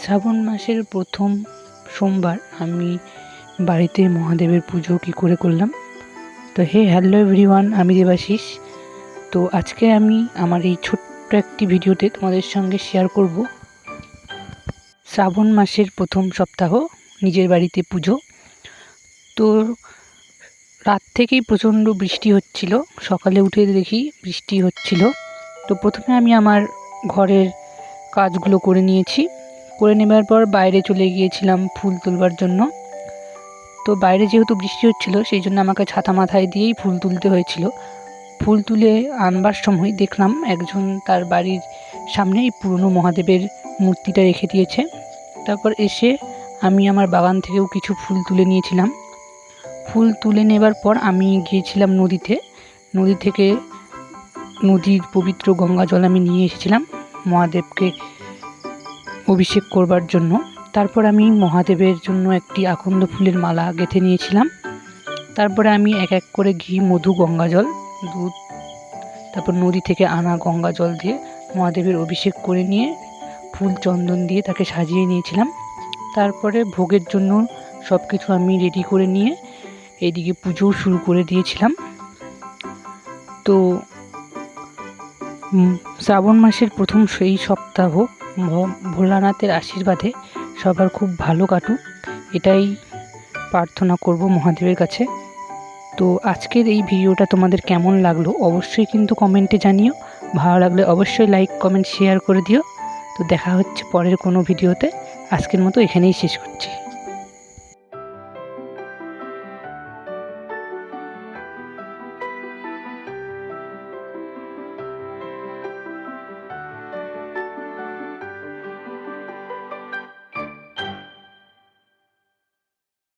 শ্রাবণ মাসের প্রথম সোমবার আমি বাড়িতে মহাদেবের পুজো কী করে করলাম। তো হ্যালো এভরিওয়ান, আমি দেবাশিস। তো আজকে আমি আমার এই ছোট্ট একটি ভিডিওতে তোমাদের সঙ্গে শেয়ার করব শ্রাবণ মাসের প্রথম সপ্তাহ নিজের বাড়িতে পুজো। তো রাত থেকেই প্রচণ্ড বৃষ্টি হচ্ছিল, সকালে উঠে দেখি বৃষ্টি হচ্ছিল। তো প্রথমে আমি আমার ঘরের কাজগুলো করে নিয়েছি। করে নেবার পর বাইরে চলে গিয়েছিলাম ফুল তুলবার জন্য। তো বাইরে যেহেতু বৃষ্টি হচ্ছিল সেই জন্য আমাকে ছাতা মাথায় দিয়েই ফুল তুলতে হয়েছিল। ফুল তুলে আনবার সময় দেখলাম একজন তার বাড়ির সামনে এই পুরনো মহাদেবের মূর্তিটা রেখে দিয়েছে। তারপর এসে আমি আমার বাগান থেকেও কিছু ফুল তুলে নিয়েছিলাম। ফুল তুলে নেবার পর আমি গিয়েছিলাম নদী থেকে নদীর পবিত্র গঙ্গা জল আমি নিয়ে এসেছিলাম মহাদেবকে অভিষেক করবার জন্য। তারপর আমি মহাদেবের জন্য একটি আকন্দ ফুলের মালা গেঁথে নিয়েছিলাম। তারপরে আমি এক এক করে ঘি, মধু, গঙ্গা জল, দুধ, তারপর নদী থেকে আনা গঙ্গা জল দিয়ে মহাদেবের অভিষেক করে নিয়ে ফুল চন্দন দিয়ে তাকে সাজিয়ে নিয়েছিলাম। তারপরে ভোগের জন্য সব কিছু আমি রেডি করে নিয়ে এদিকে পুজোও শুরু করে দিয়েছিলাম। তো শ্রাবণ মাসের প্রথম সেই সপ্তাহ ভোলানাথের আশীর্বাদে সবার খুব ভালো কাটুক, এটাই প্রার্থনা করব মহাদেবের কাছে। তো আজকের এই ভিডিওটা তোমাদের কেমন লাগলো অবশ্যই কিন্তু কমেন্টে জানিও। ভালো লাগলে অবশ্যই লাইক, কমেন্ট, শেয়ার করে দিও। তো দেখা হচ্ছে পরের কোনো ভিডিওতে। আজকের মতো এখানেই শেষ করছি।